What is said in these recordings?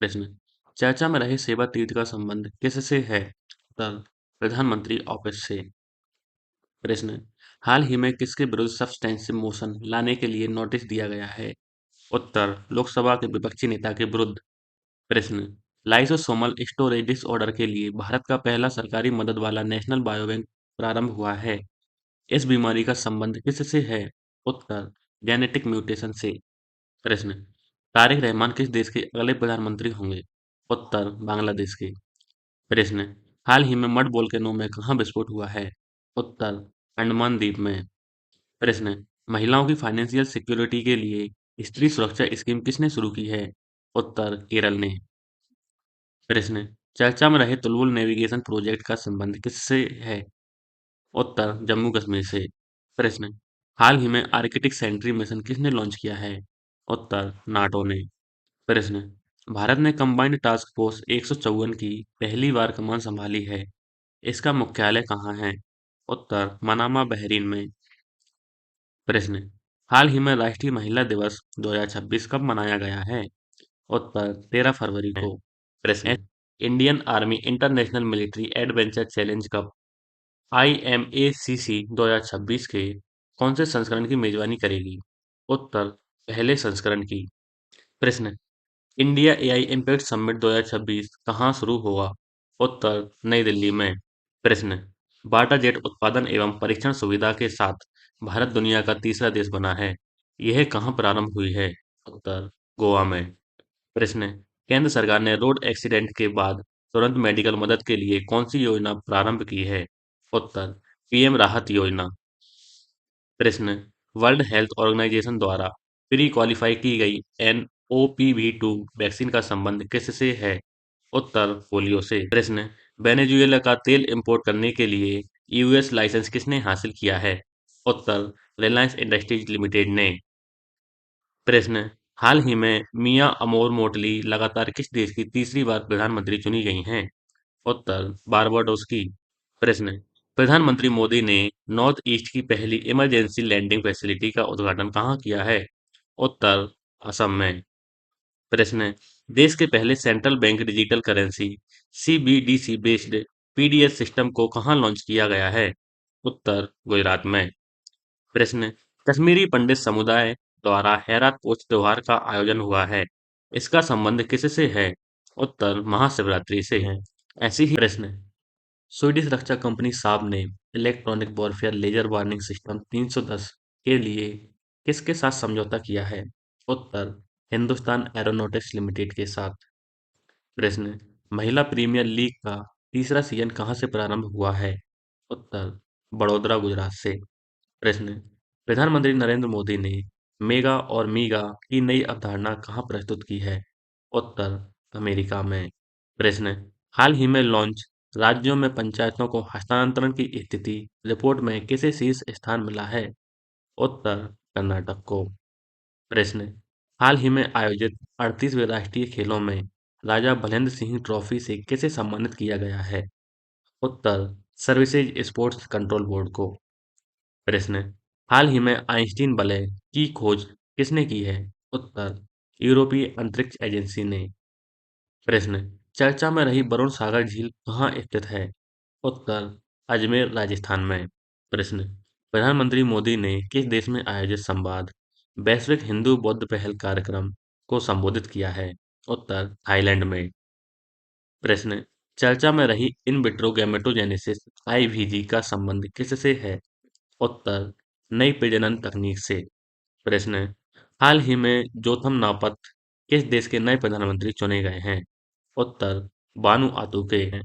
प्रश्न। चर्चा में रहे सेवा तीर्थ का संबंध किससे है? उत्तर। प्रधानमंत्री ऑफिस से। प्रश्न। हाल ही में किसके विरुद्ध सब्सटेंशियल मोशन लाने के लिए नोटिस दिया गया है? उत्तर। लोकसभा के विपक्षी नेता के विरुद्ध। प्रश्न। लाइसोसोमल स्टोरेज डिसऑर्डर के लिए भारत का पहला सरकारी मदद वाला नेशनल बायोबैंक प्रारंभ हुआ है। इस बीमारी का संबंध किससे है? उत्तर। जेनेटिक म्यूटेशन से। प्रश्न। तारिक रहमान किस देश के अगले प्रधानमंत्री होंगे? उत्तर। बांग्लादेश के। प्रश्न। हाल ही में मड वोल्केनो में कहाँ विस्फोट हुआ है? उत्तर। अंडमान द्वीप में। प्रश्न। महिलाओं की फाइनेंशियल सिक्योरिटी के लिए स्त्री सुरक्षा स्कीम किसने शुरू की है? उत्तर। केरल ने। प्रश्न। चर्चा में रहे तुलुल नेविगेशन प्रोजेक्ट का संबंध किससे है? उत्तर। जम्मू कश्मीर से। प्रश्न। हाल ही में आर्कटिक सेंट्री मिशन किसने लॉन्च किया है? उत्तर। नाटो ने। प्रश्न। भारत ने कंबाइंड टास्क फोर्स 154 की पहली बार कमान संभाली है। इसका मुख्यालय कहाँ है? उत्तर। मनामा, बहरीन में। प्रश्न। हाल ही में राष्ट्रीय महिला दिवस 2026 कब मनाया गया है? उत्तर। 13 फरवरी को। प्रश्न। Indian army international military adventure challenge cup IMACC 2026 के कौन से संस्करण की मेजबानी करेगी? उत्तर। पहले संस्करण की। प्रश्न। इंडिया एआई इम्पैक्ट समिट 2026 कहाँ शुरू होगा? उत्तर। नई दिल्ली में। प्रश्न। बाटा जेट उत्पादन एवं परीक्षण सुविधा के साथ भारत दुनिया का तीसरा देश बना है। यह कहाँ प्रारंभ हुई है? उत्तर। गोवा में। प्रश्न। केंद्र सरकार ने रोड एक्सीडेंट के बाद तुरंत मेडिकल मदद के लिए कौन सी योजना प्रारंभ की है? उत्तर। पीएम राहत योजना। प्रश्न। वर्ल्ड हेल्थ ऑर्गेनाइजेशन द्वारा प्री क्वालिफाई की गई NOPV2 वैक्सीन का संबंध किससे है? उत्तर। पोलियो से। प्रश्न। वेनेजुएला का तेल इंपोर्ट करने के लिए यूएस लाइसेंस किसने हासिल किया है? उत्तर। रिलायंस इंडस्ट्रीज लिमिटेड ने। प्रश्न। हाल ही में मिया अमोर मोटली लगातार किस देश की तीसरी बार प्रधानमंत्री चुनी गई हैं? उत्तर। बारबाडोस की। प्रश्न। प्रधानमंत्री मोदी ने नॉर्थ ईस्ट की पहली इमरजेंसी लैंडिंग फैसिलिटी का उद्घाटन कहाँ किया है? उत्तर। असम में। प्रश्न। देश के पहले central bank digital currency CBDC based PDS system को कहाँ लॉन्च किया गया है? उत्तर। गुजरात में। प्रश्न। कश्मीरी पंडित समुदाय द्वारा हेरात पोच त्योहार का आयोजन हुआ है। इसका संबंध किससे है? उत्तर। महाशिवरात्रि से है। ऐसी ही प्रश्न। स्वीडिश रक्षा कंपनी साब ने electronic warfare laser warning system 310 के लिए किसके साथ समझौता किया है? उत्तर। हिंदुस्तान एरोनॉटिक्स लिमिटेड के साथ। प्रश्न। महिला प्रीमियर लीग का तीसरा सीजन कहाँ से प्रारंभ हुआ है? उत्तर। बड़ौदा, गुजरात से। प्रश्न। प्रधानमंत्री नरेंद्र मोदी ने मेगा और मीगा की नई अवधारणा कहाँ प्रस्तुत की है? उत्तर। अमेरिका में। प्रश्न। हाल ही में लॉन्च राज्यों में पंचायतों को हस्तांतरण की स्थिति रिपोर्ट में किसे शीर्ष स्थान मिला है? उत्तर। कर्नाटक को। प्रश्न। हाल ही में आयोजित 38वें राष्ट्रीय खेलों में राजा भलेंद्र सिंह ट्रॉफी से किसे सम्मानित किया गया है? उत्तर। सर्विसेज स्पोर्ट्स कंट्रोल बोर्ड को। प्रश्न। हाल ही में आइंस्टीन वलय की खोज किसने की है? उत्तर। यूरोपीय अंतरिक्ष एजेंसी ने। प्रश्न। चर्चा में रही वरुण सागर झील कहाँ स्थित है? उत्तर। अजमेर, राजस्थान में। प्रश्न। प्रधानमंत्री मोदी ने किस देश में आयोजित संवाद वैश्विक हिंदू बौद्ध पहल कार्यक्रम को संबोधित किया है? उत्तर। थाईलैंड में। प्रश्न। चर्चा में रही इन विट्रो गैमेटोजेनेसिस IVG का संबंध किससे है? उत्तर। नई प्रजनन तकनीक से। प्रश्न। हाल ही में जोथम नापत किस देश के नए प्रधानमंत्री चुने गए हैं? उत्तर। बानु आतुके हैं।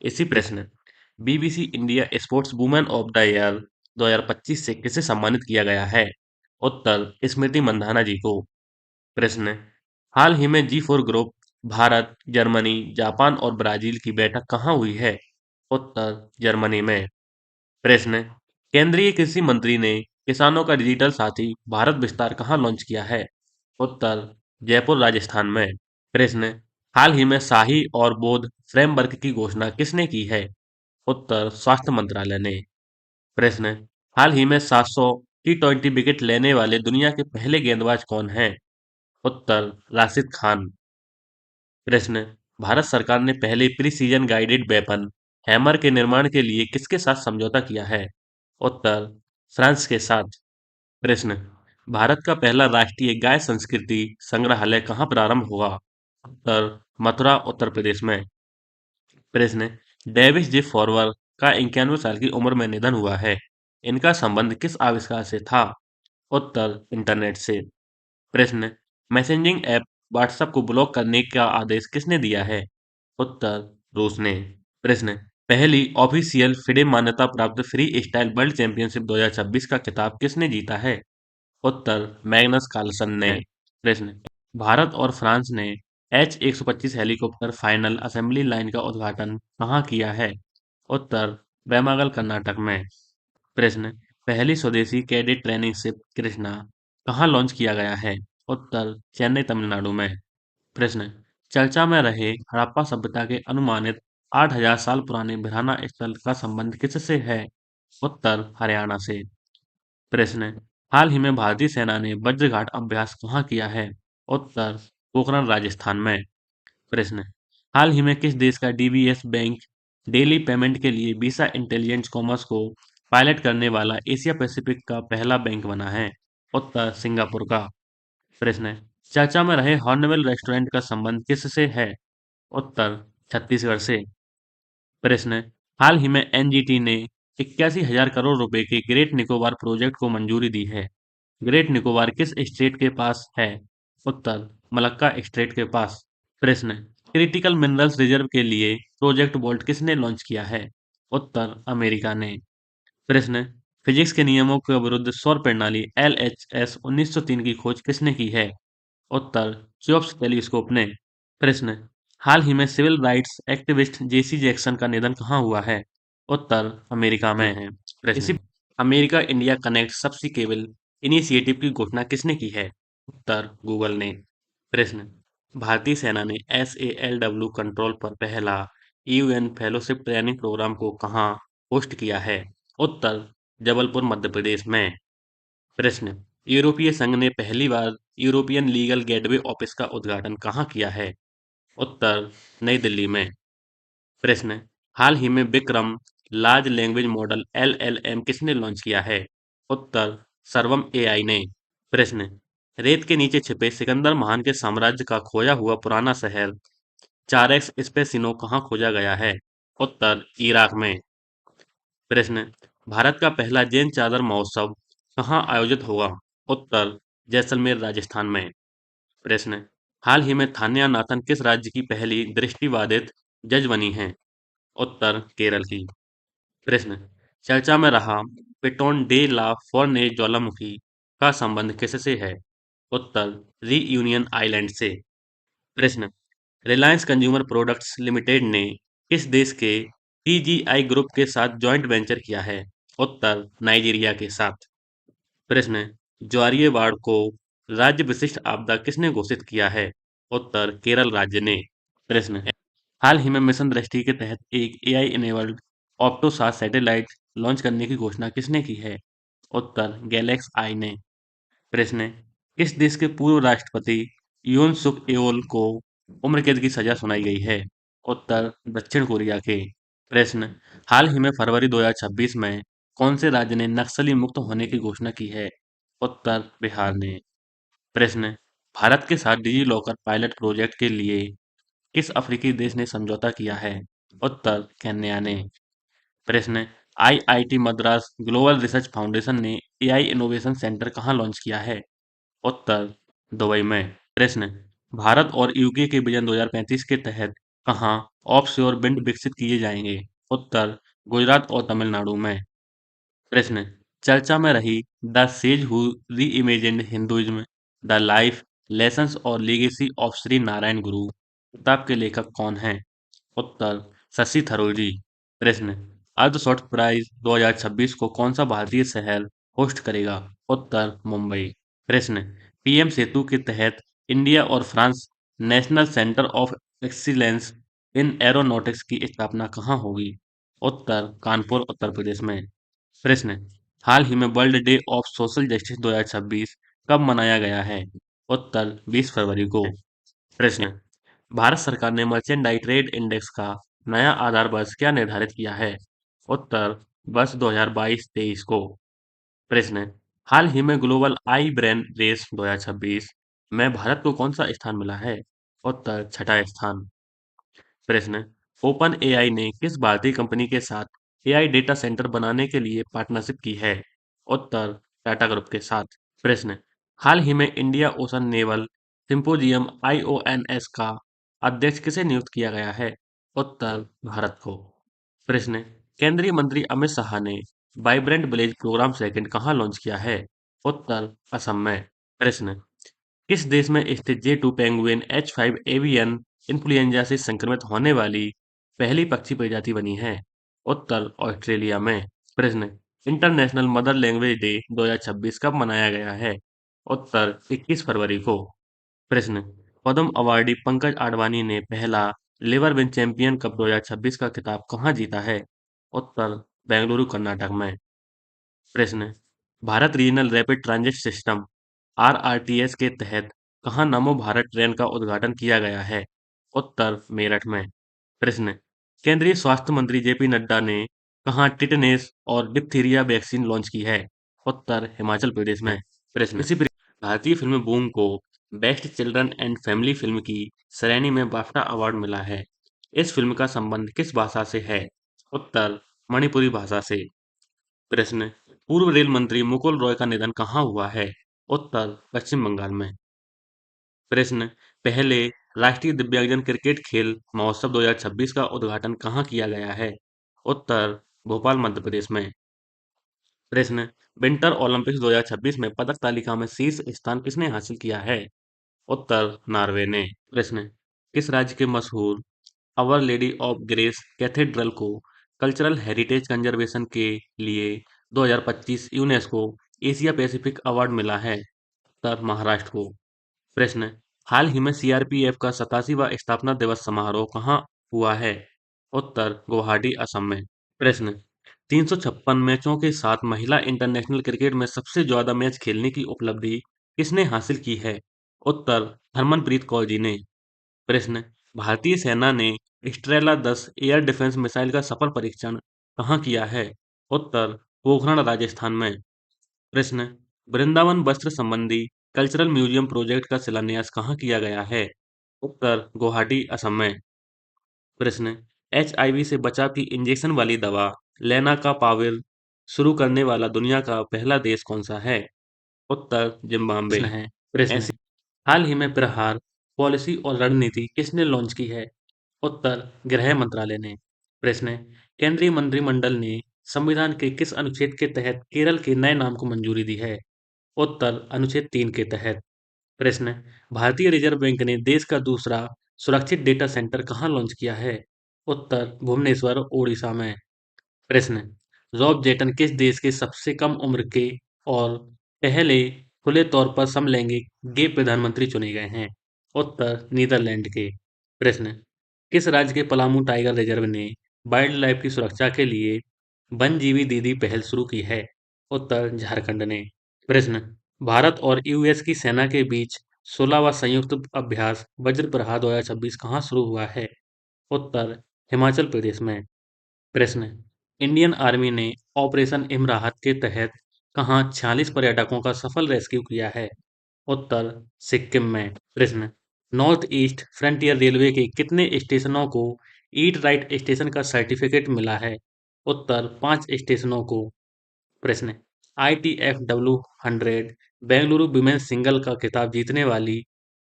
इसी प्रश्न। BBC India sports women of the year 2025 से किसे सम्मानित किया गया है? उत्तर। स्मृति मंधाना जी को। प्रश्न। हाल ही में G4 group Bharat, Germany, Japan और ब्राजील की बैठक कहाँ हुई है? उत्तर। जर्मनी में। प्रश्न। केंद्रीय कृषि मंत्री ने किसानों का डिजिटल साथी भारत विस्तार कहाँ लॉन्च किया है? उत्तर। जयपुर, राजस्थान में। प्रश्न। हाल ही में शाही और बोध फ्रेमवर्क की घोषणा किसने की है? उत्तर। स्वास्थ्य मंत्रालय ने। प्रश्न। हाल ही में 700 T20 विकेट लेने वाले दुनिया के पहले गेंदबाज कौन हैं? उत्तर। राशिद खान। प्रश्न, भारत सरकार ने पहले प्रिसीजन गाइडेड वेपन हैमर के निर्माण के लिए किसके साथ समझौता किया है? उत्तर, फ्रांस के साथ। प्रश्न, भारत का पहला राष्ट्रीय गाय संस्कृति संग्रहालय कहाँ प्रारंभ हुआ? उत्तर, मथुरा, उत्तर प्रदेश में। प्रश्न, डेविस जे फॉरवर का 91 साल की उम्र में निधन हुआ है। इनका संबंध किस आविष्कार से था? उत्तर, इंटरनेट से। प्रश्न, मैसेजिंग ऐप व्हाट्सएप को ब्लॉक करने का आदेश किसने दिया है? उत्तर, रूस ने। प्रश्न, पहली ऑफिशियल फिडे मान्यता प्राप्त फ्री स्टाइल वर्ल्ड चैंपियनशिप 2026 का खिताब किसने जीता है? उत्तर, मैग्नस कार्लसन ने। प्रश्न, भारत और फ्रांस ने H-125 helicopter final assembly line का उद्घाटन कहाँ किया है? उत्तर, बैमागल, कर्नाटक में। प्रश्न, पहली स्वदेशी कैडेट ट्रेनिंग शिप कृष्णा कहाँ लॉन्च किया गया है? उत्तर, चेन्नई, तमिलनाडु में। प्रश्न, चर्चा में रहे हड़प्पा सभ्यता के अनुमानित 8000 साल पुराने बिरहाना स्थल का संबंध किससे है? उत्तर, हरियाणा से। प्रश्न, हाल ही में भारतीय सेना ने वज्रघाट अभ्यास कहाँ किया है? उत्तर, पोखरण, राजस्थान में। प्रश्न, हाल ही में किस देश का डीबीएस बैंक डेली पेमेंट के लिए वीसा इंटेलिजेंट कॉमर्स को पायलट करने वाला एशिया पैसिफिक का पहला बैंक बना है? उत्तर, सिंगापुर का। प्रश्न, चर्चा में रहे हॉर्नबिल रेस्टोरेंट का संबंध किससे है? उत्तर, छत्तीसगढ़ से। प्रश्न, हाल ही में एनजीटी ने 81,000 करोड़ रुपए के ग्रेट निकोबार प्रोजेक्ट को मंजूरी दी है। ग्रेट निकोबार किस स्टेट के पास है? उत्तर, मलक्का स्टेट के पास। प्रश्न, क्रिटिकल मिनरल्स रिजर्व के लिए प्रोजेक्ट वोल्ट किसने लॉन्च किया है? उत्तर, अमेरिका ने। प्रश्न, फिजिक्स के नियमों के विरुद्ध सौर प्रणाली LHS 1903 की खोज किसने की है? उत्तर, च्योप्स टेलीस्कोप ने। प्रश्न, हाल ही में सिविल राइट्स एक्टिविस्ट जेसी जैक्सन का निधन कहाँ हुआ है? उत्तर, अमेरिका में है। प्रश्न, अमेरिका इंडिया कनेक्ट सबसी केबल इनिशिएटिव की घोषणा किसने की है? उत्तर, गूगल ने। प्रश्न, भारतीय सेना ने SALW कंट्रोल पर पहला यूएन फेलोशिप ट्रेनिंग प्रोग्राम को कहाँ होस्ट किया है? उत्तर, जबलपुर, मध्य प्रदेश में। प्रश्न, यूरोपीय संघ ने पहली बार यूरोपियन लीगल गेटवे ऑफिस का उद्घाटन कहाँ किया है? उत्तर, नई दिल्ली में। प्रश्न, हाल ही में Vikram large language model LLM किसने लॉन्च किया है? उत्तर, सर्वम AI ने। प्रश्न, रेत के नीचे छिपे सिकंदर महान के साम्राज्य का खोया हुआ पुराना शहर 4x स्पेसिनो कहाँ खोजा गया है? उत्तर, इराक में। प्रश्न, भारत का पहला जैन चादर महोत्सव कहाँ आयोजित होगा? उत्तर, जैसलमेर, राजस्थान में। प्रश्न, हाल ही में थान्या नाथन किस राज्य की पहली दृष्टिबाधित जज बनी हैं? उत्तर, केरल की। प्रश्न, चर्चा में रहा पिटोन डे ला फोरने ज्वालामुखी का संबंध किससे है? उत्तर, रीयूनियन आइलैंड से। प्रश्न, रिलायंस कंज्यूमर प्रोडक्ट्स लिमिटेड ने किस देश के टीजीआई ग्रुप के साथ जॉइंट वेंचर किया है? उत्तर, नाइजीरिया के साथ। प्रश्न, ज्वारीय बाढ़ को राज्य विशिष्ट आपदा किसने घोषित किया है? उत्तर, केरल राज्य ने। प्रश्न, हाल ही में मिशन दृष्टि के तहत एक AI इनेबल्ड ऑप्टोसाट सैटेलाइट लॉन्च करने की घोषणा किसने की है? उत्तर, गैलेक्स आई ने। प्रश्न, किस देश के पूर्व राष्ट्रपति यून सुक एओल को उम्र कैद की सजा सुनाई गई है? उत्तर, दक्षिण कोरिया के। प्रश्न, हाल ही में फरवरी 2026 में कौन से राज्य ने नक्सली मुक्त होने की घोषणा की है? उत्तर, बिहार ने। प्रश्न, भारत के साथ डिजी लॉकर पायलट प्रोजेक्ट के लिए किस अफ्रीकी देश ने समझौता किया है? उत्तर, केन्या ने। प्रश्न, IIT Madras global research foundation ने AI इनोवेशन सेंटर कहाँ लॉन्च किया है? उत्तर, दुबई में। प्रश्न, भारत और यूके के विजन 2035 के तहत कहाँ ऑफशोर विंड विकसित किए जाएंगे? उत्तर, गुजरात और तमिलनाडु में। प्रश्न, चर्चा में रही the sage who reimagined Hinduism the life lessons और लीगेसी ऑफ श्री नारायण गुरु किताब के लेखक कौन हैं? उत्तर, शशि थरूर जी। प्रश्न, अर्ध शॉर्ट प्राइज 2026 को कौन सा भारतीय शहर होस्ट करेगा? उत्तर, मुंबई। प्रश्न, PM सेतु के तहत इंडिया और France national centre of excellence in aeronautics की स्थापना कहाँ होगी? उत्तर, कानपुर, उत्तर प्रदेश में। प्रश्न, हाल ही में world day of social justice 2026 कब मनाया गया है? उत्तर, 20 फरवरी को। प्रश्न, भारत सरकार ने मर्चेंडाइज ट्रेड इंडेक्स का नया आधार वर्ष क्या निर्धारित किया है? उत्तर वर्ष 2022-23 को। प्रश्न, हाल ही में ग्लोबल आई ब्रेन रेस 2026 में भारत को कौन सा स्थान मिला है? उत्तर छठा स्थान। प्रश्न, ओपन एआई ने किस भारतीय कंपनी के साथ एआई डेटा सेंटर बनाने के लिए पार्टनरशिप की है? उत्तर टाटा ग्रुप के साथ। प्रश्न, हाल ही में इंडिया ओशन नेवल सिंपोजियम आईओएनएस का अध्यक्ष किसे नियुक्त किया गया है? उत्तर भारत को। प्रश्न, केंद्रीय मंत्री अमित शाह ने वाइब्रेंट विलेज प्रोग्राम सेकंड कहाँ लॉन्च किया है? उत्तर असम में। प्रश्न, किस देश में स्थित J2 penguin H5 avian influenza से संक्रमित होने वाली पहली पक्षी प्रजाति बनी है? उत्तर ऑस्ट्रेलिया में। प्रश्न, इंटरनेशनल मदर लैंग्वेज डे 2026 कब मनाया गया है? उत्तर 21 फरवरी को। प्रश्न, पद्म अवार्डी पंकज आडवाणी ने पहला लिवर विन चैंपियन कप 2026 का खिताब कहाँ जीता है? उत्तर बेंगलुरु कर्नाटक में। प्रश्न, Bharat regional rapid transit system RRTS के तहत कहाँ नमो भारत ट्रेन का उद्घाटन किया गया है? उत्तर मेरठ में। प्रश्न, केंद्रीय स्वास्थ्य मंत्री जेपी नड्डा ने कहाँ टिटनेस और डिप्थीरिया वैक्सीन लॉन्च की है? उत्तर हिमाचल प्रदेश में। प्रश्न, भारतीय फिल्म बूम को best children and family film की श्रेणी में बाफ्टा अवार्ड मिला है। इस फिल्म का संबंध किस भाषा से है? उत्तर मणिपुरी भाषा से। प्रश्न, पूर्व रेल मंत्री मुकुल रॉय का निधन कहाँ हुआ है? उत्तर पश्चिम बंगाल में। प्रश्न, पहले राष्ट्रीय दिव्यांगजन क्रिकेट खेल महोत्सव 2026 का उद्घाटन कहाँ किया गया है? उत्तर भोपाल मध्य प्रदेश में। प्रश्न, विंटर ओलंपिक्स 2026 में पदक तालिका में शीर्ष स्थान किसने हासिल किया है? उत्तर नॉर्वे ने। प्रश्न, किस राज्य के मशहूर Our Lady of Grace Cathedral को कल्चरल हेरिटेज कंजर्वेशन के लिए 2025 यूनेस्को एशिया पैसिफिक अवार्ड मिला है? उत्तर महाराष्ट्र को। प्रश्न, हाल ही में सीआरपीएफ का 87वां स्थापना दिवस समारोह कहाँ हुआ है? उत्तर गुवाहाटी असम में। प्रश्न, 356 मैचों के साथ महिला इंटरनेशनल क्रिकेट में सबसे ज्यादा मैच खेलने की उपलब्धि किसने हासिल की है? उत्तर हरमनप्रीत कौर जी ने। प्रश्न, भारतीय सेना ने स्ट्रेला 10 एयर डिफेंस मिसाइल का सफल परीक्षण कहाँ किया है? उत्तर पोखरण राजस्थान में। प्रश्न, वृंदावन वस्त्र संबंधी कल्चरल म्यूजियम प्रोजेक्ट का शिलान्यास कहाँ किया गया है? उत्तर गुवाहाटी असम में। प्रश्न, एचआईवी से बचाव की इंजेक्शन वाली दवा लेनाकापाविर शुरू करने वाला दुनिया का पहला देश कौन सा है? उत्तर जिम्बाब्वे है। प्रश्न, हाल ही में प्रहार पॉलिसी और रणनीति किसने लॉन्च की है? उत्तर गृह मंत्रालय ने। प्रश्न, केंद्रीय मंत्रिमंडल ने संविधान के किस अनुच्छेद के तहत केरल के नए नाम को मंजूरी दी है? उत्तर अनुच्छेद 3 के तहत। प्रश्न, भारतीय रिजर्व बैंक ने देश का दूसरा सुरक्षित डेटा सेंटर कहाँ लॉन्च किया है? उत्तर भुवनेश्वर ओडिशा में। प्रश्न, रॉब जेटन किस देश के सबसे कम उम्र के और पहले खुले तौर पर समलैंगिक गे प्रधानमंत्री चुने गए हैं? उत्तर नीदरलैंड के। प्रश्न, किस राज्य के पलामू टाइगर रिजर्व ने वाइल्ड लाइफ की सुरक्षा के लिए वनजीवी दीदी पहल शुरू की है? उत्तर झारखंड ने। प्रश्न, भारत और यूएस की सेना के बीच 16वां संयुक्त अभ्यास वज्र प्रहार 2026 कहाँ शुरू हुआ है? उत्तर हिमाचल प्रदेश में। प्रश्न, इंडियन आर्मी ने ऑपरेशन इमराहत के तहत कहाँ 46 पर्यटकों का सफल रेस्क्यू किया है? उत्तर सिक्किम में। प्रश्न, नॉर्थ ईस्ट फ्रंटियर रेलवे के कितने स्टेशनों को ईट राइट स्टेशन का सर्टिफिकेट मिला है? उत्तर 5 स्टेशनों को। प्रश्न, ITFW 100 बेंगलुरु विमेंस सिंगल का खिताब जीतने वाली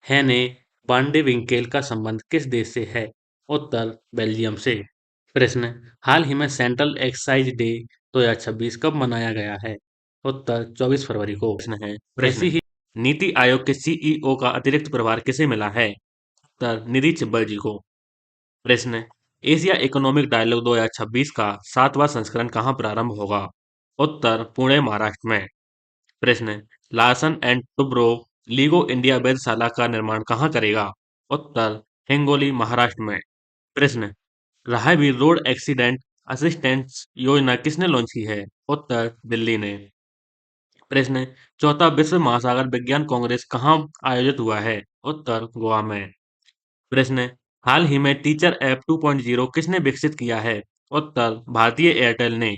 हेने वांडेविंकेल का संबंध किस देश से है? उत्तर बेल्जियम से। प्रश्न, हाल ही में सेंट्रल एक्साइज डे 2026 कब मनाया गया है? उत्तर 24 फरवरी को। प्रश्न है, ऐसी ही नीति आयोग के सीईओ का अतिरिक्त प्रभार किसे मिला है? उत्तर निधि चिब्बल जी को। प्रश्न, एशिया इकोनॉमिक डायलॉग 2026 का 7वां संस्करण कहाँ प्रारंभ होगा? उत्तर पुणे महाराष्ट्र में। प्रश्न, Larsen and Toubro LIGO India वेधशाला का निर्माण कहाँ करेगा? उत्तर हिंगोली महाराष्ट्र में। प्रश्न, राहगीर रोड एक्सीडेंट असिस्टेंस योजना किसने लॉन्च की है? उत्तर दिल्ली ने। प्रश्न, चौथा विश्व महासागर विज्ञान कांग्रेस कहाँ आयोजित हुआ है? उत्तर गोवा में। प्रश्न है, हाल ही में टीचर ऐप 2.0 किसने विकसित किया है? उत्तर, भारतीय एयरटेल ने।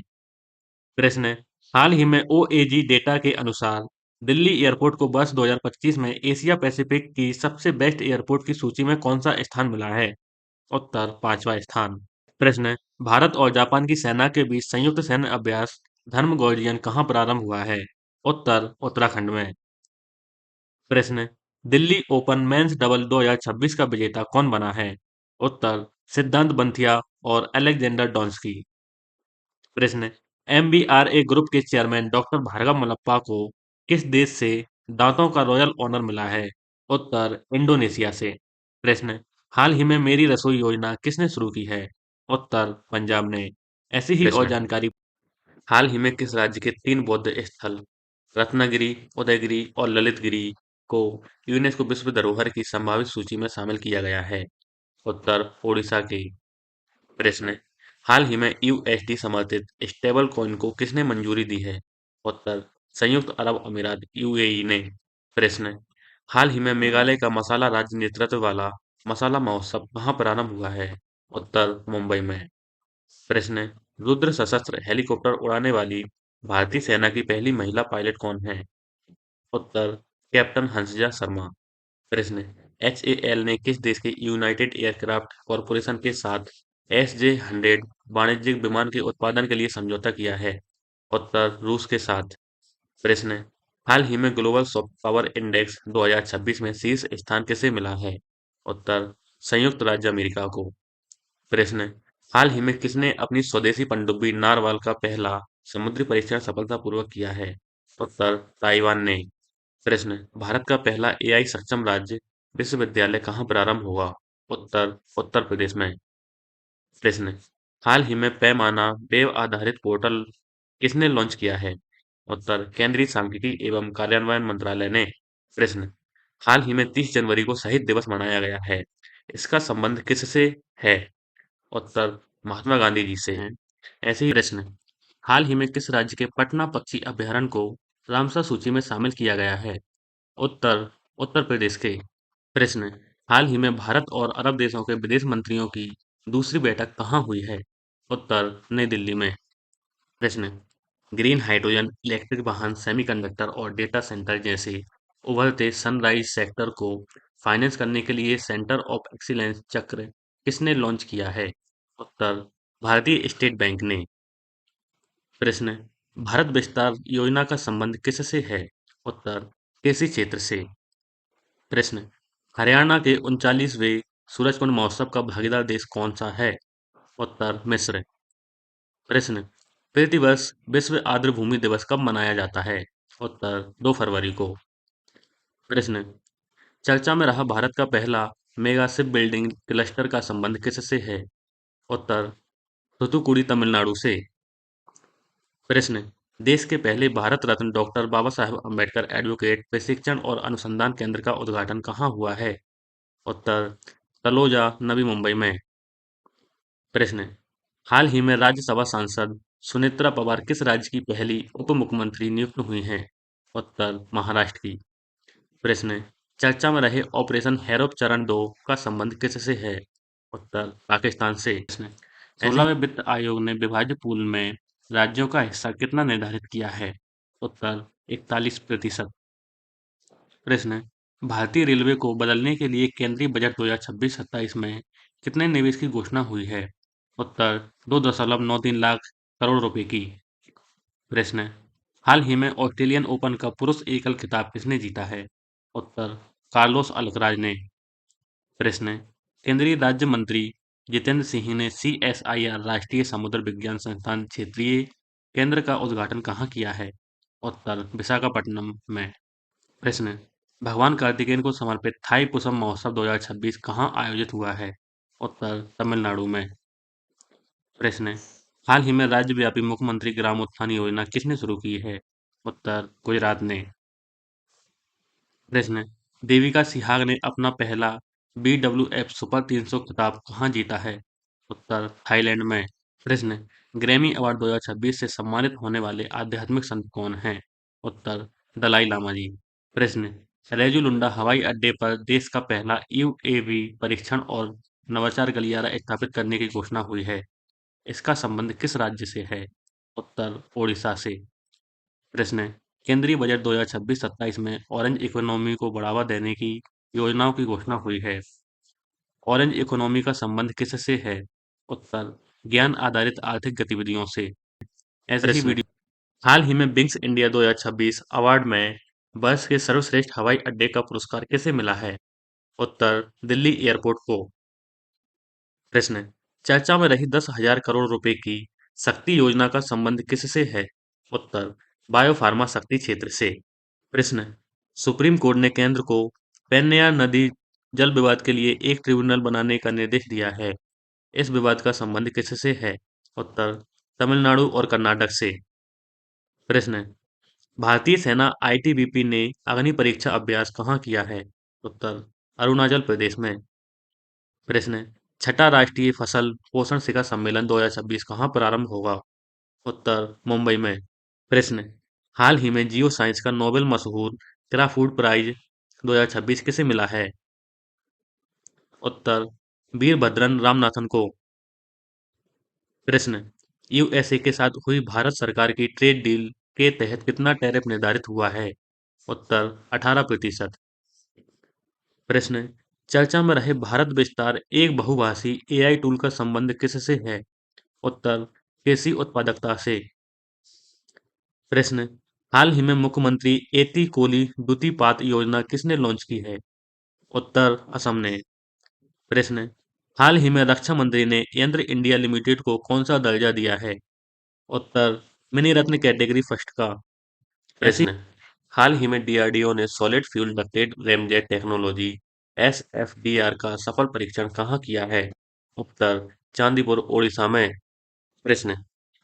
प्रश्न है, हाल ही में ओएजी डेटा के अनुसार दिल्ली एयरपोर्ट को वर्ष 2025 में एशिया पैसिफिक की सबसे बेस्ट एयरपोर्ट की सूची में कौन सा स्थान मिला है? उत्तर, पांचवा स्थान। प्रश्न है, भारत और जापान की सेना के बीच संयुक्त सैन्य अभ्यास धर्मगोरियन कहाँ प्रारंभ हुआ है? उत्तर, उत्तराखंड में। प्रश्न है, दिल्ली ओपन मेंस डबल 2026 का विजेता कौन बना है? उत्तर, सिद्धांत बंथिया और अलेक्जेंडर डोंस्की। प्रश्न है, एमबीआरए ग्रुप के चेयरमैन डॉक्टर भार्गव मल्लप्पा को किस देश से दांतों का रॉयल ऑनर मिला है? उत्तर, इंडोनेशिया से। प्रश्न है, हाल ही में मेरी रसोई योजना किसने शुरू की है? उत्तर, पंजाब ने। ऐसी ही और जानकारी। हाल ही में किस राज्य के 3 बौद्ध स्थल रत्नागिरी, उदयगिरी और ललितगिरी को यूनेस्को विश्व धरोहर की संभावित सूची में शामिल किया गया है? उत्तर, ओडिशा के। प्रश्न है, हाल ही में यूएसडी समर्थित स्टेबल कॉइन को किसने मंजूरी दी है? उत्तर, संयुक्त अरब अमीरात यूएई ने। प्रश्न है, हाल ही में मेघालय का मसाला राज्य नेतृत्व वाला मसाला महोत्सव कहाँ प्रारंभ हुआ है? उत्तर, मुंबई में। प्रश्न है, रुद्र सशस्त्र हेलीकॉप्टर उड़ाने वाली भारतीय सेना की पहली महिला पायलट कौन है? उत्तर, कैप्टन हंसजा शर्मा। प्रश्न है, एचएएल ने किस देश के यूनाइटेड एयरक्राफ्ट कॉरपोरेशन के साथ एसजे-100 वाणिज्यिक विमान के उत्पादन के लिए समझौता किया है? उत्तर, रूस के साथ। प्रश्न है, हाल ही में ग्लोबल सॉफ्ट पावर इंडेक्स 2026 में शीर्ष स्थान किसे मिला है? उत्तर, संयुक्त राज्य अमेरिका को। प्रश्न है, हाल ही में किसने अपनी स्वदेशी पनडुब्बी नारवाल का पहला समुद्री परीक्षण सफलतापूर्वक किया है? उत्तर, ताइवान ने। प्रश्न है, भारत का पहला एआई सक्षम राज्य विश्वविद्यालय कहाँ प्रारंभ हुआ? उत्तर, उत्तर प्रदेश में। प्रश्न है, हाल ही में पैमाना वेब आधारित पोर्टल किसने लॉन्च किया है? उत्तर, केंद्रीय सांख्यिकी एवं कार्यान्वयन मंत्रालय ने। प्रश्न, हाल ही में 30 जनवरी को शहीद दिवस मनाया गया है। इसका संबंध किससे है? उत्तर, महात्मा गांधी जी से हैं। ऐसे ही प्रश्न, हाल ही में किस राज्य के पटना पक्षी अभयारण्य को रामसर सूची में शामिल किया गया है? उत्तर, उत्तर प्रदेश के। प्रश्न, हाल ही में भारत और अरब देशों के विदेश मंत्रियों की दूसरी बैठक कहाँ हुई है? उत्तर, नई दिल्ली में। प्रश्न, ग्रीन हाइड्रोजन, इलेक्ट्रिक वाहन, सेमीकंडक्टर और डेटा सेंटर जैसे उभरते सनराइज सेक्टर को फाइनेंस करने के लिए सेंटर ऑफ एक्सीलेंस चक्र किसने लॉन्च किया है? उत्तर, भारतीय स्टेट बैंक ने। प्रश्न, भारत विस्तार योजना का संबंध किससे है? उत्तर, कृषि क्षेत्र से। प्रश्न, हरियाणा के 39वें सूरजकुंड महोत्सव का भागीदार देश कौन सा है? उत्तर, मिस्र। प्रश्न, प्रतिवर्ष विश्व आर्द्रभूमि दिवस कब मनाया जाता है? उत्तर, 2 फरवरी को। प्रश्न, चर्चा में रहा भारत का पहला मेगा शिप बिल्डिंग क्लस्टर का संबंध किससे है? उत्तर, थूथुकुडी तमिलनाडु से। प्रश्न, देश के पहले भारत रत्न डॉक्टर बाबा साहेब अम्बेडकर एडवोकेट प्रशिक्षण और अनुसंधान केंद्र का उद्घाटन कहाँ हुआ है? उत्तर, तलोजा, नवी मुंबई में। प्रश्न, हाल ही में राज्यसभा सांसद सुनेत्रा पवार किस राज्य की पहली उप मुख्यमंत्री नियुक्त हुई हैं? उत्तर, महाराष्ट्र की। प्रश्न, चर्चा में रहे ऑपरेशन हैरोप चरण 2 का संबंध किससे है? उत्तर, पाकिस्तान से। प्रश्न, 16वें वित्त आयोग ने विभाज्य पूल में राज्यों का हिस्सा कितना निर्धारित किया है? उत्तर, 41%। प्रश्न, भारतीय रेलवे को बदलने के लिए केंद्रीय बजट 2026-27 में कितने निवेश की घोषणा हुई है? उत्तर, 2.93 लाख करोड़ रुपए की। प्रश्न, हाल ही में ऑस्ट्रेलियन ओपन का पुरुष एकल खिताब किसने जीता है? उत्तर, कार्लोस अल्कराज ने। प्रश्न, केंद्रीय राज्य मंत्री जितेंद्र सिंह ने सीएसआईआर राष्ट्रीय समुद्र विज्ञान संस्थान क्षेत्रीय केंद्र का उद्घाटन कहाँ किया है? उत्तर, विशाखापट्टनम में। प्रश्न, भगवान कार्तिकेय को समर्पित थाई पुसम महोत्सव 2026 कहाँ आयोजित हुआ है? उत्तर, तमिलनाडु में। प्रश्न, हाल ही में राज्यव्यापी मुख्यमंत्री ग्राम उत्थान योजना किसने शुरू की है? उत्तर, गुजरात ने। प्रश्न, देविका सिहाग ने अपना पहला BWF सुपर 300 खिताब कहाँ जीता है? उत्तर, थाईलैंड में। प्रश्न, ग्रैमी अवार्ड 2026 से सम्मानित होने वाले आध्यात्मिक संत कौन हैं? उत्तर, दलाई लामा जी। प्रश्न, रेजुलुंडा हवाई अड्डे पर देश का पहला यूएवी परीक्षण और नवाचार गलियारा स्थापित करने की घोषणा हुई है। इसका संबंध किस राज्य से है? उत्तर ओडिशा से। प्रश्न है, केंद्रीय बजट 2026-27 में ऑरेंज इकोनॉमी को बढ़ावा देने की योजनाओं की घोषणा हुई है। ऑरेंज इकोनॉमी का संबंध किससे है? उत्तर ज्ञान आधारित आर्थिक गतिविधियों से। ऐसे ही प्रश्न। वीडियो। हाल ही में विंग्स इंडिया 2026 अवार्ड में वर्ष के सर्वश्रेष्ठ हवाई अड्डे का पुरस्कार किसे मिला है? उत्तर दिल्ली एयरपोर्ट को। प्रश्न है, चर्चा में रही 10,000 करोड़ रुपए की शक्ति योजना का संबंध किससे है? उत्तर बायोफार्मा शक्ति क्षेत्र से। प्रश्न है, सुप्रीम कोर्ट ने केंद्र को पेन्नयार नदी जल विवाद के लिए एक ट्रिब्यूनल बनाने का निर्देश दिया है। इस विवाद का संबंध किससे है? उत्तर तमिलनाडु और कर्नाटक से। प्रश्न है, भारतीय सेना आईटीबीपी ने अग्नि परीक्षा अभ्यास कहाँ किया है? उत्तर अरुणाचल प्रदेश में। प्रश्न है, छठा राष्ट्रीय फसल पोषण शिखर सम्मेलन 2026 कहाँ प्रारंभ होगा? उत्तर मुंबई में। प्रश्न है, हाल ही में जियो साइंस का नोबेल मशहूर क्राफूड प्राइज 2026 किसे मिला है? उत्तर वीरभद्रन रामनाथन को। प्रश्न, यूएसए के साथ हुई भारत सरकार की ट्रेड डील के तहत कितना टैरिफ निर्धारित हुआ है? उत्तर 18%। प्रश्न, चर्चा में रहे भारत विस्तार एक बहुभाषी एआई टूल का संबंध किससे है? उत्तर कृषि उत्पादकता से। प्रश्न, हाल ही में मुख्यमंत्री एती कोली दुतिपात योजना किसने लॉन्च की है? उत्तर असम ने। प्रश्न, हाल ही में रक्षा मंत्री ने यंत्र इंडिया लिमिटेड को कौन सा दर्जा दिया है? उत्तर मिनी रत्न कैटेगरी फर्स्ट का। ऐसी। प्रश्न, हाल ही में डीआरडीओ ने solid fuel ducted ramjet technology SFDR का सफल परीक्षण कहाँ किया है? उत्तर चांदीपुर ओडिशा में। प्रश्न,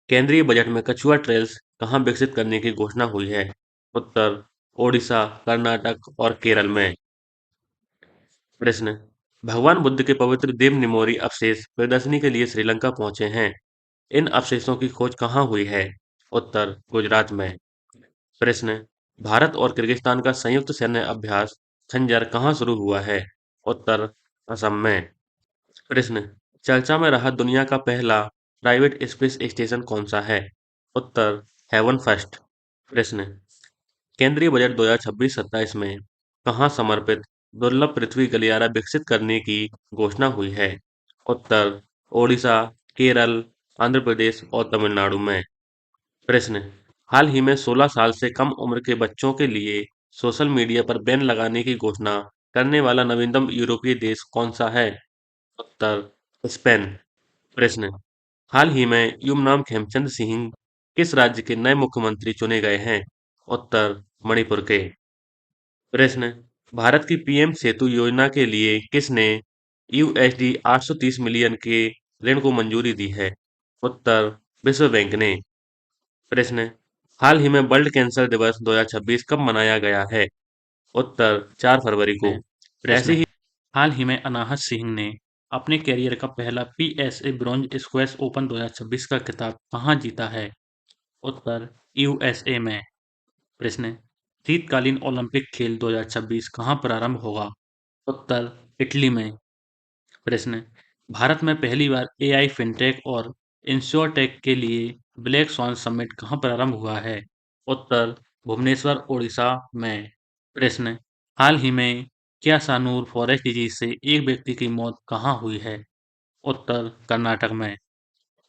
केंद्रीय बजट में कछुआ ट्रेल्स कहाँ विकसित करने की घोषणा हुई है? उत्तर ओडिशा, कर्नाटक और केरल में। प्रश्न, भगवान बुद्ध के पवित्र देव निमोरी अवशेष प्रदर्शनी के लिए श्रीलंका पहुंचे हैं। इन अवशेषों की खोज कहाँ हुई है? उत्तर गुजरात में। प्रश्न, भारत और किर्गिस्तान का संयुक्त सैन्य अभ्यास खंजर कहाँ शुरू हुआ है? उत्तर असम में। प्रश्न, चर्चा में रहा दुनिया का पहला प्राइवेट स्पेस स्टेशन कौन सा है? उत्तर हेवन फर्स्ट। प्रश्न, केंद्रीय बजट 2026-27 में कहाँ समर्पित दुर्लभ पृथ्वी गलियारा विकसित करने की घोषणा हुई है? उत्तर ओडिशा, केरल, आंध्र प्रदेश और तमिलनाडु में। प्रश्न, हाल ही में 16 साल से कम उम्र के बच्चों के लिए सोशल मीडिया पर बैन लगाने की घोषणा करने वाला नवीनतम यूरोपीय देश कौन सा है? उत्तर स्पेन। प्रश्न, हाल ही में युमनाम खेमचंद सिंह किस राज्य के नए मुख्यमंत्री चुने गए हैं? उत्तर मणिपुर के। प्रश्न, भारत की पीएम सेतु योजना के लिए किसने यूएसडी 830 मिलियन के ऋण को मंजूरी दी है? उत्तर विश्व बैंक ने। प्रश्न, हाल ही में वर्ल्ड कैंसर दिवस 2026 कब मनाया गया है? उत्तर 4 फरवरी को। प्रश्न। ऐसे ही हाल ही में अनाहत सिंह ने अपने कैरियर का पहला पीएसए ब्रॉन्ज स्क्वैश ओपन 2026 का खिताब कहाँ जीता है? उत्तर यूएसए में। प्रश्न, शीतकालीन ओलंपिक खेल 2026 कहाँ प्रारंभ होगा? उत्तर इटली में। प्रश्न, भारत में पहली बार एआई फिनटेक और इंश्योरटेक के लिए ब्लैक स्वान समिट कहाँ प्रारंभ हुआ है? उत्तर भुवनेश्वर ओडिशा में। प्रश्न, हाल ही में क्या सानूर फॉरेस्ट डिजीज से एक व्यक्ति की मौत कहाँ हुई है? उत्तर कर्नाटक में।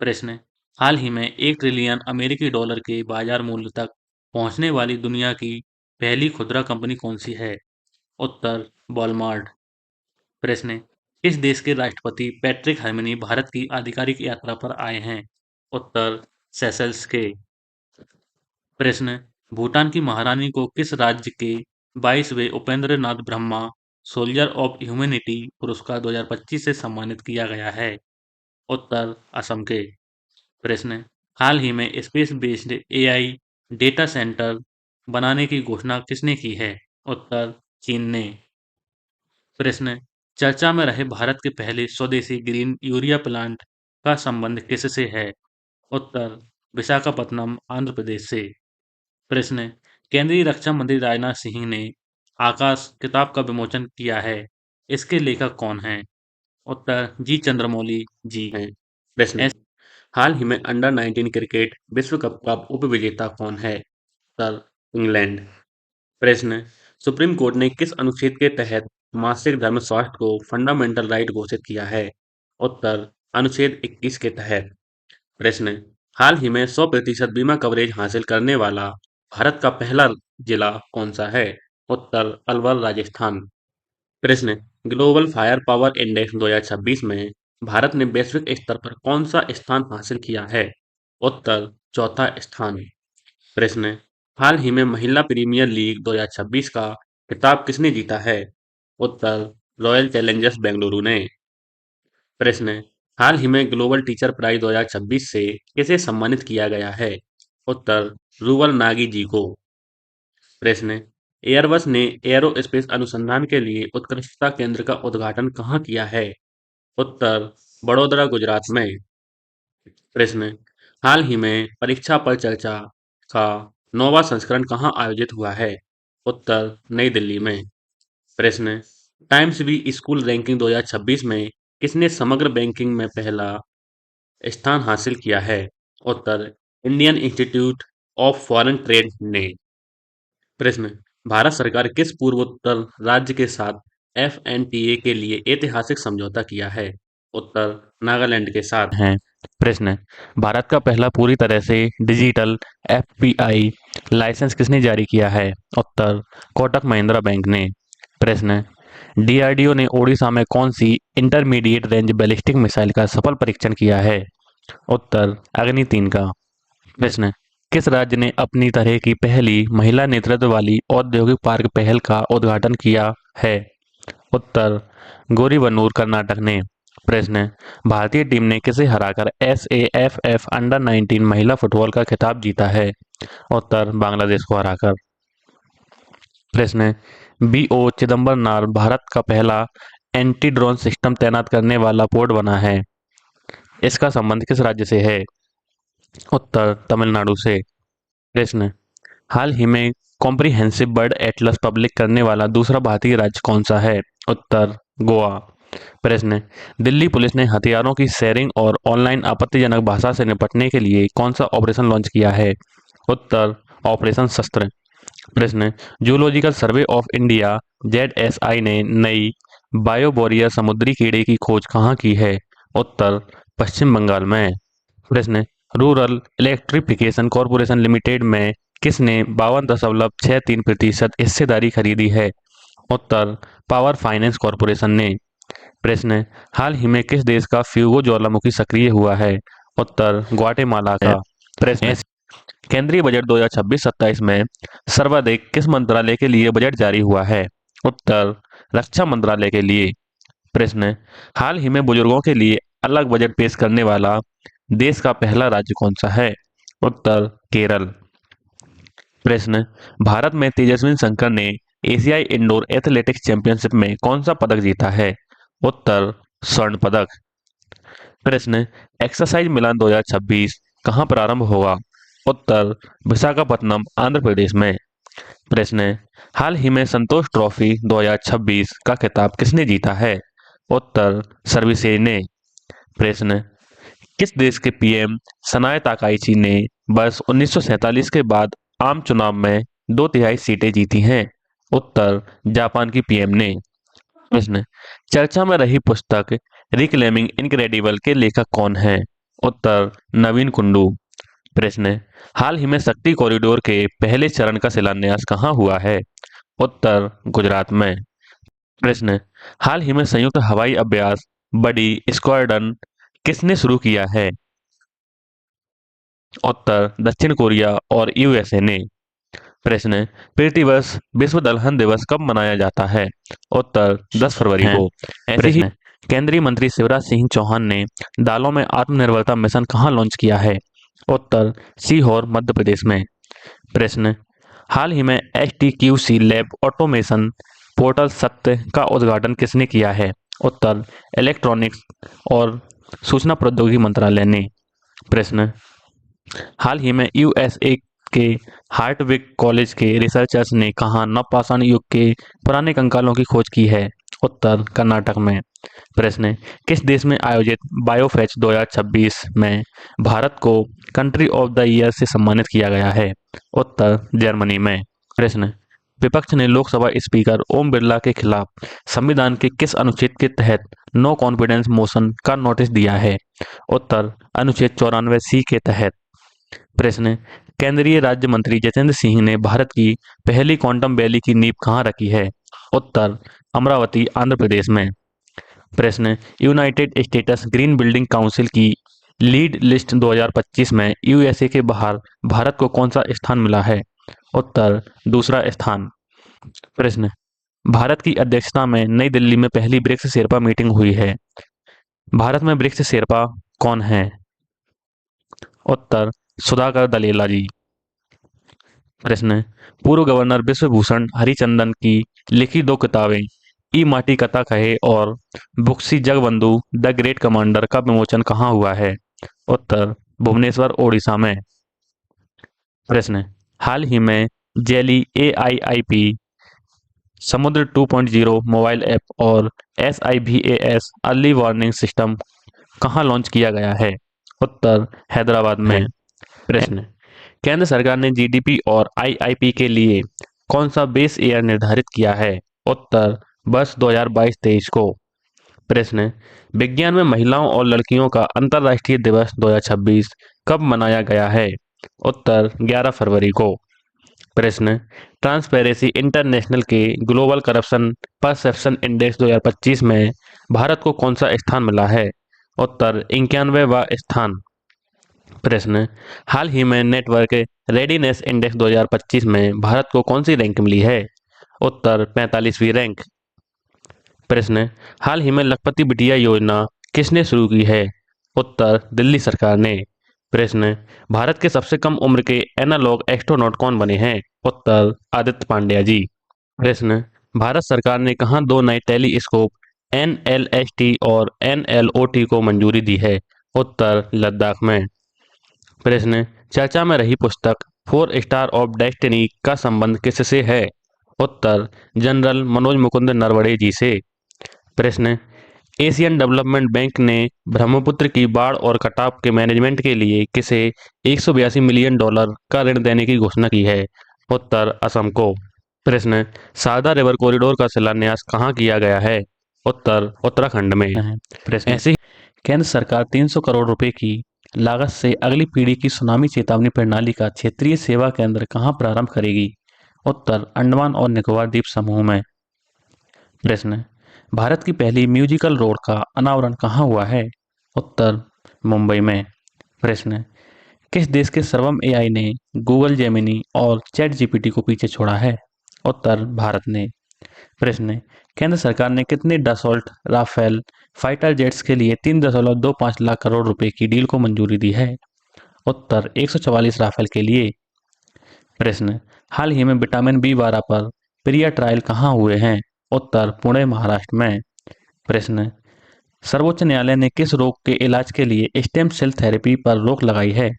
प्रश्न, हाल ही में 1 ट्रिलियन अमेरिकी डॉलर के बाजार मूल्य तक पहुंचने वाली दुनिया की पहली खुदरा कंपनी कौन सी है? उत्तर वॉलमार्ट। प्रश्न, किस देश के राष्ट्रपति पैट्रिक हर्मिनी भारत की आधिकारिक यात्रा पर आए हैं? उत्तर सेशल्स के। प्रश्न, भूटान की महारानी को किस राज्य के 22वें Upendra Nath Brahma soldier of humanity पुरस्कार 2025 से सम्मानित किया गया है? उत्तर असम के। प्रश्न, हाल ही में space based AI data centre बनाने की घोषणा किसने की है? उत्तर चीन ने। प्रश्न, चर्चा में रहे भारत के पहले स्वदेशी ग्रीन यूरिया प्लांट का संबंध किससे है? उत्तर विशाखापत्तनम आंध्र प्रदेश से। प्रश्न, केंद्रीय रक्षा मंत्री राजनाथ सिंह ने आकाश किताब का विमोचन किया है? इसके लेखक कौन हैं? उत्तर जी चंद्रमौली जी हैं। प्रश्न, हाल ही में अंडर 19 क्रिकेट विश्व कप का उपविजेता कौन है? उत्तर इंग्लैंड। प्रश्न, सुप्रीम कोर्ट ने किस अनुच्छेद के तहत मासिक धर्म स्वास्थ्य को फंडामेंटल राइट घोषित किया है? उत्तर अनुच्छेद 21 के तहत। प्रश्न, हाल ही में 100% बीमा कवरेज हासिल करने वाला भारत का पहला जिला कौन सा है? उत्तर अलवर राजस्थान। प्रश्न, ग्लोबल फायर पावर इंडेक्स 2026 में भारत ने वैश्विक स्तर पर कौन सा स्थान हासिल किया है? उत्तर चौथा स्थान। प्रश्न, हाल ही में महिला प्रीमियर लीग 2026 का खिताब किसने जीता है? उत्तर रॉयल चैलेंजर्स बेंगलुरु ने। प्रश्न, हाल ही में ग्लोबल टीचर प्राइज 2026 से किसे सम्मानित किया गया है? उत्तर रूवल नागी जी को। प्रश्न, एयरबस ने एरोस्पेस अनुसंधान के लिए उत्कृष्टता केंद्र का उद्घाटन कहाँ किया है? उत्तर बड़ोदरा गुजरात में। प्रश्न, हाल ही में परीक्षा पर चर्चा का 9वां संस्करण कहाँ आयोजित हुआ है? उत्तर नई दिल्ली में। प्रश्न, टाइम्स भी स्कूल रैंकिंग 2026 में किसने समग्र बैंकिंग में पहला स्थान हासिल किया है? उत्तर Indian Institute of Foreign Trade ने। प्रश्न, भारत सरकार किस पूर्वोत्तर राज्य के साथ एफएनटीए के लिए ऐतिहासिक समझौता किया है? उत्तर नागालैंड के साथ हैं। प्रश्न, भारत का पहला पूरी तरह से डिजिटल एफपीआई लाइसेंस किसने जारी किया है? उत्तर कोटक महिंद्रा बैंक ने। प्रश्न, डीआरडीओ ने ओडिशा में कौन सी इंटरमीडिएट रेंज बैलिस्टिक मिसाइल का सफल परीक्षण किया है? उत्तर अग्नि 3 का। प्रश्न, किस राज्य ने अपनी तरह की पहली महिला नेतृत्व वाली औद्योगिक पार्क पहल का उद्घाटन किया है? उत्तर गोरीबन्नूर कर्नाटक ने। प्रश्न, भारतीय टीम ने किसे हराकर एसएएफएफ अंडर 19 महिला फुटबॉल का खिताब जीता है? उत्तर बांग्लादेश को हराकर। प्रश्न, बीओ चिदम्बरनार भारत का पहला एंटी ड्रोन सिस्टम तैनात करने वाला पोर्ट बना है। इसका संबंध किस राज्य से है? उत्तर तमिलनाडु से। प्रश्न, हाल ही में कॉम्प्रिहेंसिव बर्ड एटलस पब्लिक करने वाला दूसरा भारतीय राज्य कौन सा है? उत्तर गोवा। प्रश्न, दिल्ली पुलिस ने हथियारों की शेयरिंग और ऑनलाइन आपत्तिजनक भाषा से निपटने के लिए कौन सा ऑपरेशन लॉन्च किया है? उत्तर ऑपरेशन शस्त्र। प्रश्न, zoological survey of India ZSI ने नई बायोबोरिया समुद्री कीड़े की खोज कहाँ की है? उत्तर पश्चिम बंगाल में। प्रश्न, रूरल इलेक्ट्रिफिकेशन कॉरपोरेशन लिमिटेड में किसने 52.63% हिस्सेदारी खरीदी है? उत्तर पावर फाइनेंस कॉरपोरेशन ने। प्रश्न, हाल ही में किस देश का फ्यूगो ज्वालामुखी सक्रिय हुआ है? उत्तर ग्वाटेमाला का। प्रश्न, केंद्रीय बजट 2026-27 में सर्वाधिक किस मंत्रालय के लिए बजट जारी हुआ है? उत्तर रक्षा मंत्रालय के लिए। प्रश्न, हाल ही में बुजुर्गों के लिए अलग बजट पेश करने वाला देश का पहला राज्य कौन सा है? उत्तर केरल। प्रश्न, भारत में तेजस्विनी शंकर ने एशियाई इंडोर एथलेटिक्स चैंपियनशिप में कौन सा पदक जीता है? उत्तर स्वर्ण पदक। प्रश्न, एक्सरसाइज मिलान 2026 कहाँ प्रारंभ होगा? उत्तर विशाखापत्तनम आंध्र प्रदेश में। प्रश्न, हाल ही में संतोष ट्रॉफी 2026 का खिताब किसने जीता है? उत्तर सर्विसेज ने। प्रश्न, किस देश के पीएम सनाए ताकाइची ने वर्ष 1947 के बाद आम चुनाव में 2/3 सीटें जीती हैं? उत्तर जापान की पीएम ने। प्रश्न, चर्चा में रही पुस्तक रिक्लेमिंग इनक्रेडिबल के लेखक कौन हैं? उत्तर नवीन कुंडू। प्रश्न, हाल ही में शक्ति कॉरिडोर के पहले चरण का शिलान्यास कहाँ हुआ है? उत्तर गुजरात में। प्रश्न, हाल ही में संयुक्त हवाई अभ्यास बड़ी स्क्वाड्रन किसने शुरू किया है? उत्तर दक्षिण कोरिया और यूएसए ने। प्रश्न, प्रतिवर्ष विश्व दलहन दिवस कब मनाया जाता है? उत्तर 10 फरवरी को। ऐसे ही केंद्रीय मंत्री शिवराज सिंह चौहान ने दालों में आत्मनिर्भरता मिशन कहाँ लॉन्च किया है? उत्तर सीहोर मध्य प्रदेश में। प्रश्न, हाल ही में एचटीक्यूसी लैब ऑटोमेशन पोर्टल सत्य का उद्घाटन किसने किया है? उत्तर इलेक्ट्रॉनिक्स और सूचना प्रौद्योगिकी मंत्रालय ने। प्रश्न, हाल ही में यूएसए के हार्टविक कॉलेज के रिसर्चर्स ने कहाँ नवपाषाण युग के पुराने कंकालों की खोज की है? उत्तर कर्नाटक में। प्रश्न, किस देश में आयोजित बायोफेच 2026 में भारत को कंट्री ऑफ द ईयर से सम्मानित किया गया है? उत्तर जर्मनी में। प्रश्न, विपक्ष ने लोकसभा स्पीकर ओम बिरला के खिलाफ संविधान के किस अनुच्छेद के तहत नो कॉन्फिडेंस मोशन का नोटिस दिया है? उत्तर अनुच्छेद 94C के तहत। प्रश्न, केंद्रीय राज्य मंत्री जितेंद्र सिंह ने भारत की पहली क्वांटम वैली की नींव कहाँ रखी है? उत्तर अमरावती आंध्र प्रदेश में। प्रश्न, United states green building council की लीड लिस्ट 2025 में यूएसए के बाहर भारत को कौन सा स्थान मिला है? उत्तर दूसरा स्थान। प्रश्न, भारत की अध्यक्षता में नई दिल्ली में पहली ब्रिक्स शेरपा मीटिंग हुई है। भारत में ब्रिक्स शेरपा कौन है? उत्तर सुधाकर दलेला जी। प्रश्न, पूर्व गवर्नर विश्वभूषण हरिचंदन की लिखी दो किताबें ई माटी कथा कहे और बुक्सी जगबंधु द ग्रेट कमांडर का विमोचन कहाँ हुआ है? उत्तर भुवनेश्वर ओडिशा में। प्रश्न, हाल ही में जेली AIIP समुद्र 2.0 मोबाइल ऐप और SIVAS अर्ली वार्निंग सिस्टम कहाँ लॉन्च किया गया है? उत्तर हैदराबाद में। प्रश्न, केंद्र सरकार ने GDP और IIP के लिए कौन सा बेस ईयर निर्धारित किया है? उत्तर वर्ष 2022-23 को। प्रश्न, विज्ञान में महिलाओं और लड़कियों का अंतर्राष्ट्रीय दिवस 2026 कब मनाया गया है? उत्तर 11 फरवरी को। प्रश्न, ट्रांसपेरेंसी इंटरनेशनल के ग्लोबल करप्शन परसेप्शन इंडेक्स 2025 में भारत को कौन सा स्थान मिला है? उत्तर 91वां स्थान। प्रश्न, हाल ही में नेटवर्क रेडीनेस इंडेक्स 2025 में भारत को कौन सी रैंक मिली है? उत्तर 45वीं रैंक। प्रश्न, हाल ही में लखपति बिटिया योजना किसने शुरू की है? उत्तर दिल्ली सरकार ने। प्रश्न, भारत के सबसे कम उम्र के एनालॉग एस्ट्रोनॉट कौन बने हैं? उत्तर आदित्य पांड्या जी। प्रश्न, भारत सरकार ने कहाँ दो नए टेलीस्कोप NLST और NLOT को मंजूरी दी है? उत्तर लद्दाख में। प्रश्न, चर्चा में रही पुस्तक 4 स्टार ऑफ डेस्टिनी का संबंध किससे है? उत्तर जनरल मनोज मुकुंद नरवणे जी से। प्रश्न, एशियन डेवलपमेंट बैंक ने ब्रह्मपुत्र की बाढ़ और कटाव के मैनेजमेंट के लिए किसे $182 मिलियन का ऋण देने की घोषणा की है? उत्तर असम को। प्रश्न, शारदा रिवर कॉरिडोर का शिलान्यास कहाँ किया गया है? उत्तर उत्तराखंड में। प्रश्न, ऐसे ही केंद्र सरकार 300 करोड़ रुपए की लागत से अगली पीढ़ी की सुनामी चेतावनी प्रणाली का क्षेत्रीय सेवा केंद्र कहाँ प्रारंभ करेगी? उत्तर अंडमान और निकोबार द्वीप समूह में। प्रश्न, भारत की पहली म्यूजिकल रोड का अनावरण कहाँ हुआ है? उत्तर मुंबई में। प्रश्न, किस देश के सर्वम AI ने गूगल जेमिनी और चैट GPT को पीछे छोड़ा है? उत्तर भारत ने। प्रश्न, केंद्र सरकार ने कितने डसॉल्ट राफेल फाइटर जेट्स के लिए 3.25 लाख करोड़ रुपए की डील को मंजूरी दी है? उत्तर 144 राफेल के लिए। प्रश्न, हाल ही में विटामिन B12 पर प्रिया ट्रायल कहाँ हुए हैं? उत्तर पुणे महाराष्ट्र में। प्रश्न, सर्वोच्च न्यायालय ने किस रोग के इलाज के लिए स्टेम सेल थेरेपी पर रोक लगाई है?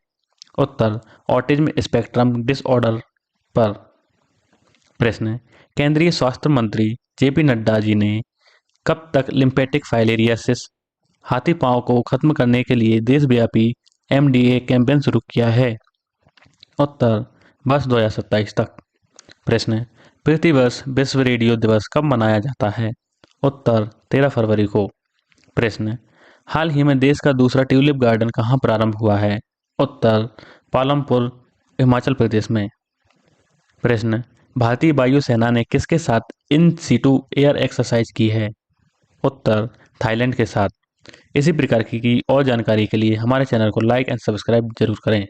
उत्तर ऑटिज्म स्पेक्ट्रम डिसऑर्डर पर। प्रश्न, केंद्रीय स्वास्थ्य मंत्री JP नड्डा जी ने कब तक लिम्फेटिक फाइलेरियासिस हाथी पांव को खत्म करने के लिए देशव्यापी MDA कैंपेन शुरू किया है? उत्तर वर्ष 2027 तक। प्रश्न, प्रतिवर्ष विश्व रेडियो दिवस कब मनाया जाता है? उत्तर 13 फरवरी को। प्रश्न, हाल ही में देश का दूसरा ट्यूलिप गार्डन कहाँ प्रारंभ हुआ है? उत्तर पालमपुर हिमाचल प्रदेश में। प्रश्न, भारतीय वायुसेना ने किसके साथ इन सीटू एयर एक्सरसाइज की है? उत्तर थाईलैंड के साथ। इसी प्रकार की और जानकारी के लिए हमारे चैनल को लाइक एंड सब्सक्राइब जरूर करें।